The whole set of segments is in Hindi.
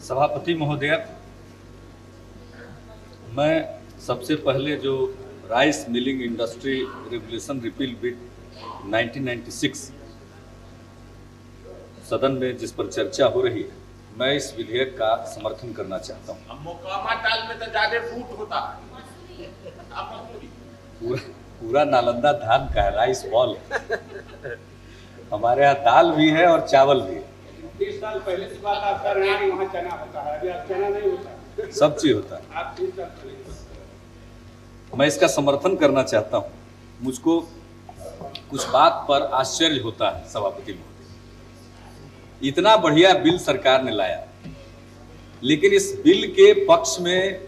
सभापति महोदय, मैं सबसे पहले जो rice milling industry regulation repeal bill 1996 सदन में जिस पर चर्चा हो रही है, मैं इस विधेयक का समर्थन करना चाहता हूँ। मोकामा टाल में तो ज्यादा फूट होता है। पूरा नालंदा धान का है, राइस बॉल है। हमारे यहाँ दाल भी है और चावल भी है। 30 साल पहले की बात आप कर रहे हैं कि वहाँ चना होता है, अभी आप चना नहीं होता, सब चीज होता है। आप 30 साल पहले। मैं इसका समर्थन करना चाहता हूँ। मुझको कुछ बात पर आश्चर्य होता है सभापति महोदय, इतना बढ़िया बिल सरकार ने लाया, लेकिन इस बिल के पक्ष में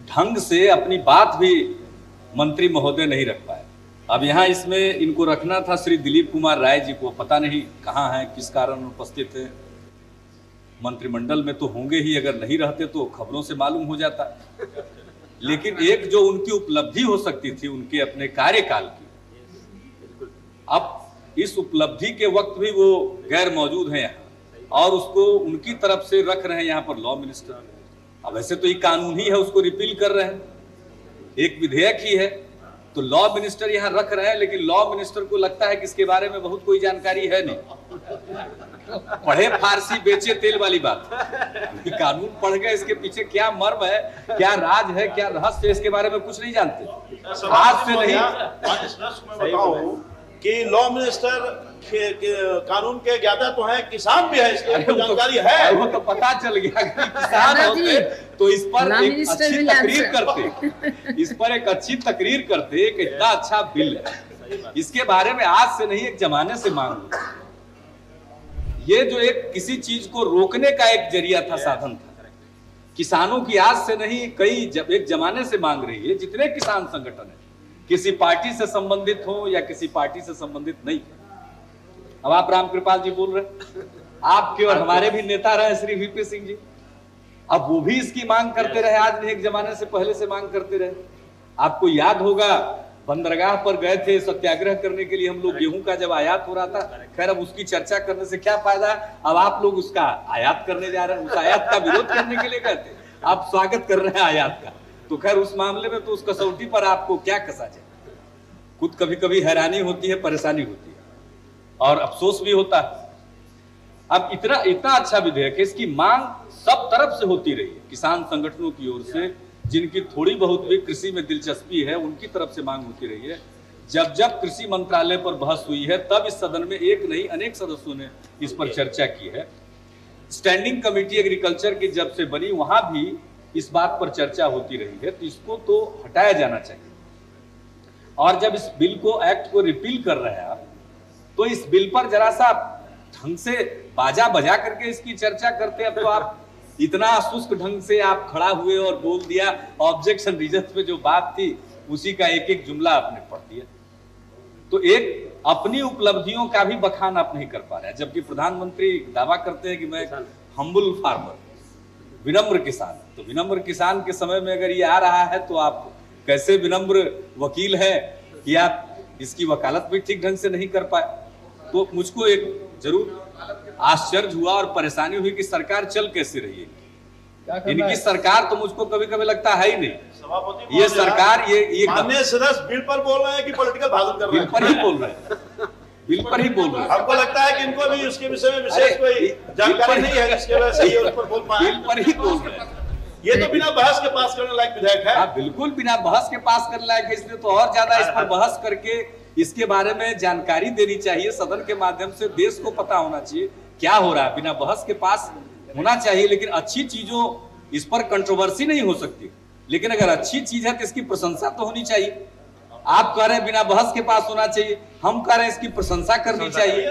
ढंग से अपनी बात भी मंत्री महोदय नहीं रख पाए। अब यहाँ इसमें इनको रखना था श्री दिलीप कुमार राय जी को, पता नहीं कहाँ हैं, किस कारण उपस्थित है। मंत्रिमंडल में तो होंगे ही, अगर नहीं रहते तो खबरों से मालूम हो जाता। लेकिन एक जो उनकी उपलब्धि हो सकती थी उनके अपने कार्यकाल की, अब इस उपलब्धि के वक्त भी वो गैर मौजूद हैं यहाँ, और उसको उनकी तरफ से रख रहे हैं यहाँ पर लॉ मिनिस्टर। अब वैसे तो ये कानून ही है, उसको रिपील कर रहे हैं, एक विधेयक ही है, तो लॉ मिनिस्टर यहाँ रख रहे हैं। लेकिन लॉ मिनिस्टर को लगता है कि इसके बारे में बहुत कोई जानकारी है नहीं, पढ़े फारसी बेचे तेल वाली बात। कानून पढ़ गए, इसके पीछे क्या मर्म है, क्या राज है, क्या रहस्य है, इसके बारे में कुछ नहीं जानते। आज से नहीं बताऊं कि लॉ मिनिस्टर कानून के ज्ञाता तो हैं, किसान भी है, इसकी जानकारी है। वो तो पता चल गया कि किसान होते तो इस पर एक अच्छी तकरीर करते, इस पर एक अच्छी तकरीर करते कि इतना अच्छा बिल है। इसके बारे में आज से नहीं, एक जमाने से मांग, ये जो एक किसी चीज को रोकने का एक जरिया था, साधन था, किसानों की आज से नहीं, एक जमाने से मांग रही है। जितने किसान संगठन है, किसी पार्टी से संबंधित हो या किसी पार्टी से संबंधित नहीं। अब आप रामकृपाल जी बोल रहे, आपके और हमारे भी नेता रहे श्री वीपी सिंह जी, अब वो भी इसकी मांग करते रहे, आज नहीं एक जमाने से पहले से मांग करते रहे। आपको याद होगा बंदरगाह पर गए थे सत्याग्रह करने के लिए हम लोग, गेहूं का जब आयात हो रहा था। खैर अब उसकी चर्चा करने से क्या फायदा, अब आप लोग उसका आयात करने जा रहे हैं, उस आयात का विरोध करने के लिए गए थे, आप स्वागत कर रहे हैं आयात का। तो खैर उस मामले में तो उस कसौटी पर आपको क्या कसा जाए। खुद कभी कभी हैरानी होती है, परेशानी होती है और अफसोस भी होता है। अब इतना अच्छा विधेयक है, इसकी मांग सब तरफ से होती रही है, किसान संगठनों की ओर से, जिनकी थोड़ी बहुत भी कृषि में दिलचस्पी है उनकी तरफ से मांग होती रही है। जब जब कृषि मंत्रालय पर बहस हुई है, तब इस सदन में एक नहीं अनेक सदस्यों ने इस पर चर्चा की है। स्टैंडिंग कमेटी एग्रीकल्चर की जब से बनी, वहां भी इस बात पर चर्चा होती रही है, तो इसको तो हटाया जाना चाहिए। और जब इस बिल को, एक्ट को रिपील कर रहे हैं आप, तो इस बिल पर जरा सा ढंग से बाजा बजा करके इसकी चर्चा करते। अब तो आप इतना शुष्क ढंग से आप खड़ा हुए और बोल दिया, ऑब्जेक्शन रीजन पे जो बात थी उसी का एक एक जुमला आपने पढ़ दिया। तो एक अपनी उपलब्धियों का भी बखान आप नहीं कर पा रहे हैं, जबकि प्रधानमंत्री दावा करते हैं कि मैं हम्बल फार्मर, विनम्र किसान। तो विनम्र किसान के समय में अगर ये आ रहा है, तो आप कैसे विनम्र वकील है कि आप इसकी वकालत भी ठीक ढंग से नहीं कर पाए। तो मुझको एक जरूर आश्चर्य हुआ और परेशानी हुई कि सरकार चल कैसे रही है। इनकी सरकार तो मुझको कभी कभी लगता है ही नहीं। ये सरकार ये माननीय सदस्य बिल पर बोल रहे हैं कि पॉलिटिकल भाषण कर रहे हैं? बिल पर ही बोल रहे हैं, बिल पर ही बोल रहे हैं। आपको लगता है कि इनको भी उसके विषय में विशेष कोई जानकारी नहीं है, जिसके वजह से ये उस पर बोल पाए? बिल पर ही बोल रहे हैं। ये तो बिना बहस के पास करने लायक विधेयक है। बिल्कुल बिना बहस के पास करने लायक है, इसलिए तो और ज्यादा इस पर बहस करके इसके बारे में जानकारी देनी चाहिए, सदन के माध्यम से देश को पता होना चाहिए क्या हो रहा है। बिना बहस के पास होना चाहिए, लेकिन अच्छी चीजों, इस पर कंट्रोवर्सी नहीं हो सकती, लेकिन अगर अच्छी चीज है तो इसकी प्रशंसा तो होनी चाहिए। आप कह रहे हैं बिना बहस के पास होना चाहिए, हम कह रहे हैं इसकी प्रशंसा करनी चाहिए।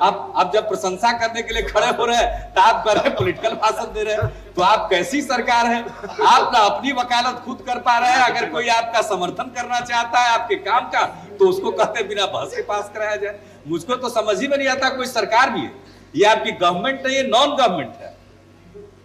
अब जब प्रशंसा करने के लिए खड़े हो रहे हैं तो आप कह रहे हैं पॉलिटिकल भाषण दे रहे हैं, तो आप कैसी सरकार है? आप ना अपनी वकालत खुद कर पा रहे हैं, अगर कोई आपका समर्थन करना चाहता है आपके काम का, तो उसको कहते हैं बिना बहस के पास कराया जाए। मुझको तो समझ ही में नहीं आता कोई सरकार भी है, ये आपकी गवर्नमेंट नहीं है, नॉन गवर्नमेंट है,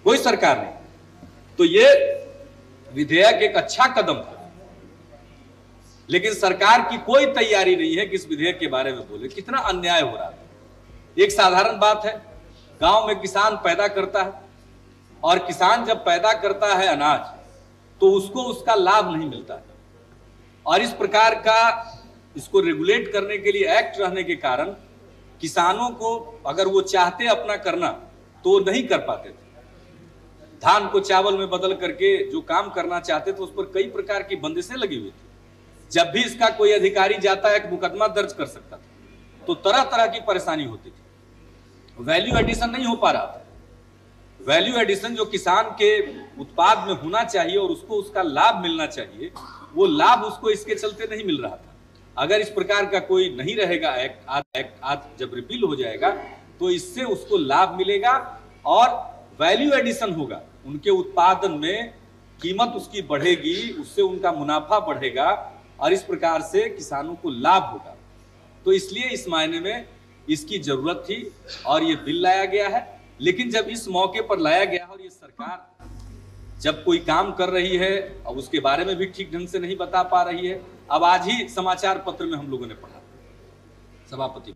कोई सरकार नहीं। तो ये विधेयक एक अच्छा कदम था, लेकिन सरकार की कोई तैयारी नहीं है कि इस विधेयक के बारे में बोले। कितना अन्याय हो रहा है। एक साधारण बात है, गांव में किसान पैदा करता है और किसान जब पैदा करता है अनाज तो उसको उसका लाभ नहीं मिलता है। और इस प्रकार का इसको रेगुलेट करने के लिए एक्ट रहने के कारण किसानों को अगर वो चाहते अपना करना तो वो नहीं कर पाते थे। धान को चावल में बदल करके जो काम करना चाहते थे उस पर कई प्रकार की बंदिशें लगी हुई थी। जब भी इसका कोई अधिकारी जाता है, एक मुकदमा दर्ज कर सकता था, तो तरह तरह की परेशानी होती थी। वैल्यू एडिशन नहीं हो पा रहा था। वैल्यू एडिशन जो किसान के उत्पाद में होना चाहिए और उसको उसका लाभ मिलना चाहिए, वो लाभ उसको इसके चलते नहीं मिल रहा था। अगर इस प्रकार का कोई नहीं रहेगा एक्ट आज जब रिपील हो जाएगा तो इससे उसको लाभ मिलेगा और वैल्यू एडिशन होगा, उनके उत्पादन में कीमत उसकी बढ़ेगी, उससे उनका मुनाफा बढ़ेगा और इस प्रकार से किसानों को लाभ होगा। तो इसलिए इस मायने में इसकी जरूरत थी और ये बिल लाया गया है। लेकिन जब इस मौके पर लाया गया और ये सरकार जब कोई काम कर रही है और उसके बारे में भी ठीक ढंग से नहीं बता पा रही है, अब आज ही समाचार पत्र में हम लोगों ने पढ़ा सभापति,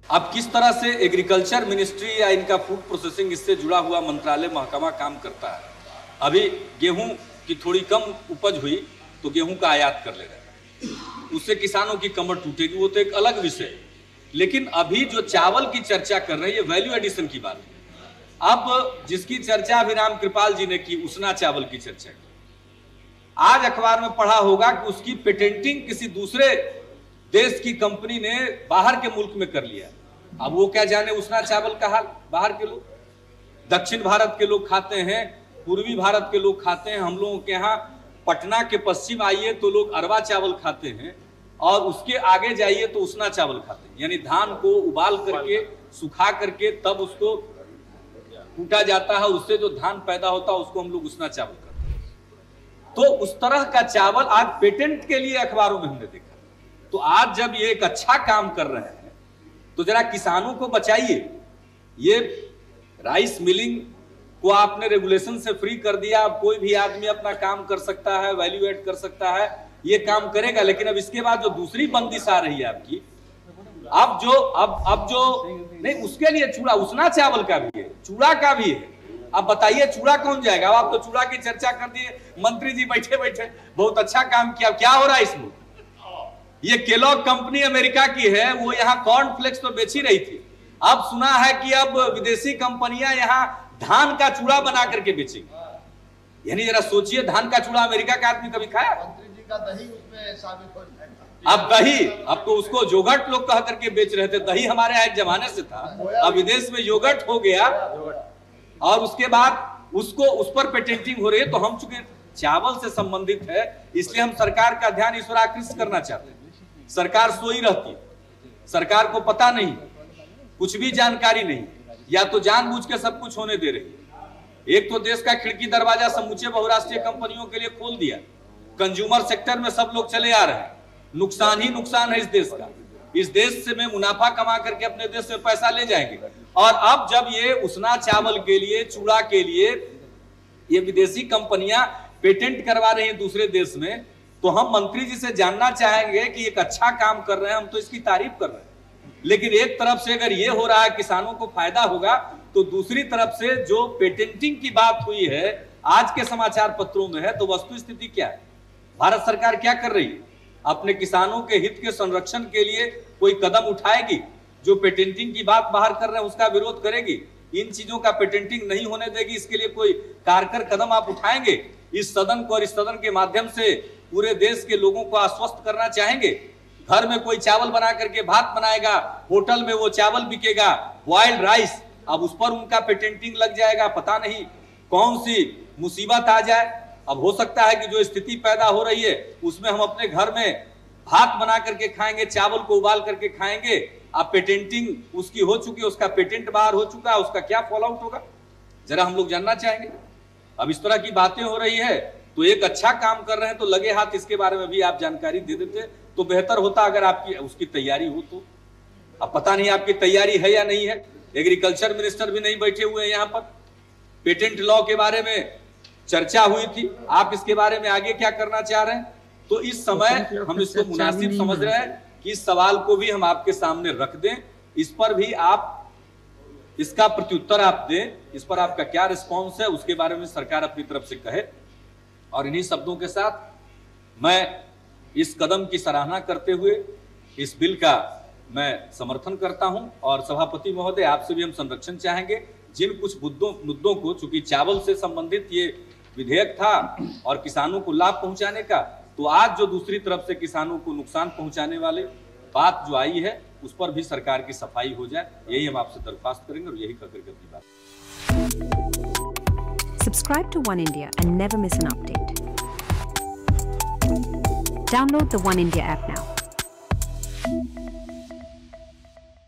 अब किस तरह से एग्रीकल्चर मिनिस्ट्री या इनका फूड प्रोसेसिंग इससे जुड़ा हुआ मंत्रालय महकमा काम करता है। अभी गेहूं की थोड़ी कम उपज हुई तो गेहूं का आयात कर ले रहे हैं, उससे किसानों की कमर टूटेगी, वो तो एक अलग विषय है। लेकिन अभी जो चावल की चर्चा कर रहे हैं ये वैल्यू एडिशन की बात है। अब जिसकी चर्चा अभी राम कृपाल जी ने की, उसना चावल की चर्चा की, आज अखबार में पढ़ा होगा कि उसकी पेटेंटिंग किसी दूसरे देश की कंपनी ने बाहर के मुल्क में कर लिया। अब वो क्या जाने उसना चावल का हाल। बाहर के लोग, दक्षिण भारत के लोग खाते हैं, पूर्वी भारत के लोग खाते हैं। हम लोगों के यहाँ पटना के पश्चिम आइए तो लोग अरवा चावल खाते हैं और उसके आगे जाइए तो उसना चावल खाते हैं। यानी धान को उबाल करके सुखा करके तब उसको कूटा जाता है, उससे जो धान पैदा होता है उसको हम लोग उसना चावल करते हैं। तो उस तरह का चावल आज पेटेंट के लिए अखबारों में हमने देखा। तो आज जब ये एक अच्छा काम कर रहे हैं तो जरा किसानों को बचाइए। ये राइस मिलिंग को आपने रेगुलेशन से फ्री कर दिया, अब कोई भी आदमी अपना काम कर सकता है, वैल्यू एड कर सकता है, ये काम करेगा। लेकिन अब इसके बाद जो दूसरी बंदिश आ रही है आपकी, अब जो नहीं, उसके लिए चूड़ा उसना चावल का भी है, चूड़ा का भी है। अब बताइए चूड़ा कौन जाएगा? अब आप तो चूड़ा की चर्चा कर दिए, मंत्री जी बैठे बैठे बहुत अच्छा काम किया। क्या हो रहा है इसमें? ये केलॉग कंपनी अमेरिका की है, वो यहाँ कॉर्नफ्लेक्स तो बेच ही रही थी। अब सुना है कि अब विदेशी कंपनियां यहाँ धान का चूड़ा बना करके बेचेंगी। यानी जरा सोचिए, धान का चूड़ा अमेरिका का आदमी कभी खाया? मंत्री जी का दही उसमें शामिल हो जाएगा। अब दही, अब तो उसको योगर्ट लोग कह करके बेच रहे थे। दही हमारे यहाँ एक जमाने से था, अब विदेश में योगर्ट हो गया और उसके बाद उसको उस पर पेटेंटिंग हो रही है। तो हम चूंकि चावल से संबंधित है इसलिए हम सरकार का ध्यान इस पर आकृष्ट करना चाहते हैं। सरकार सोई रहती है, सरकार को पता नहीं, कुछ भी जानकारी नहीं, या तो जानबूझ के सब कुछ होने दे रही है। एक तो देश का खिड़की दरवाजा समूचे बहुराष्ट्रीय कंपनियों के लिए खोल दिया, कंज्यूमर सेक्टर में सब लोग चले आ रहे हैं, नुकसान ही नुकसान है इस देश का। इस देश से में मुनाफा कमा करके अपने देश में पैसा ले जाएंगे। और अब जब ये उसना चावल के लिए, चूड़ा के लिए ये विदेशी कंपनियां पेटेंट करवा रही हैं दूसरे देश में, तो हम मंत्री जी से जानना चाहेंगे कि एक अच्छा काम कर रहे हैं, हम तो इसकी तारीफ कर रहे हैं। लेकिन एक तरफ से अगर ये हो रहा है किसानों को फायदा होगा, तो दूसरी तरफ से जो पेटेंटिंग की बात हुई है आज के समाचार पत्रों में है, तो वस्तु स्थिति क्या है? भारत सरकार क्या कर रही है? अपने किसानों के हित के संरक्षण के लिए कोई कदम उठाएगी? जो पेटेंटिंग की बात बाहर कर रहे हैं उसका विरोध करेगी? इन चीजों का पेटेंटिंग नहीं होने देगी, इसके लिए कोई कारगर कदम आप उठाएंगे? इस सदन को और इस सदन के माध्यम से पूरे देश के लोगों को आश्वस्त करना चाहेंगे? घर में कोई चावल बना करके भात बनाएगा, होटल में वो चावल बिकेगा, बॉइल्ड राइस, अब उस पर उनका पेटेंटिंग लग जाएगा। पता नहीं कौन सी मुसीबत आ जाए। अब हो सकता है कि जो स्थिति पैदा हो रही है उसमें हम अपने घर में भात बना करके खाएंगे, चावल को उबाल करके खाएंगे। अब पेटेंटिंग उसकी हो चुकी है, उसका पेटेंट बाहर हो चुका है, उसका क्या फॉल आउट होगा जरा हम लोग जानना चाहेंगे। अब इस तरह की बातें हो रही है तो एक अच्छा काम कर रहे हैं तो लगे हाथ इसके बारे में भी आप जानकारी दे देते तो बेहतर होता, अगर आपकी उसकी तैयारी हो तो। अब पता नहीं आपकी तैयारी है या नहीं है। एग्रीकल्चर मिनिस्टर भी नहीं बैठे हुए हैं यहाँ पर। पेटेंट लॉ के बारे में चर्चा हुई थी, आप इसके बारे में आगे क्या करना चाह रहे हैं? तो इस समय हम इसको मुनासिब समझ रहे हैं कि इस सवाल को भी हम आपके सामने रख दें, इस पर भी आप इसका प्रत्युत्तर आप दें, इस पर आपका क्या रिस्पॉन्स है, उसके बारे में सरकार अपनी तरफ से कहे। और इन्हीं शब्दों के साथ मैं इस कदम की सराहना करते हुए इस बिल का मैं समर्थन करता हूं। और सभापति महोदय, आपसे भी हम संरक्षण चाहेंगे। जिन कुछ मुद्दों को, चूंकि चावल से संबंधित ये विधेयक था और किसानों को लाभ पहुंचाने का, तो आज जो दूसरी तरफ से किसानों को नुकसान पहुंचाने वाले बात जो आई है, उस पर भी सरकार की सफाई हो जाए, यही हम आपसे दरख्वास्त करेंगे और यही करके अपनी बात। Subscribe to One India and never miss an update. Download the One India app now.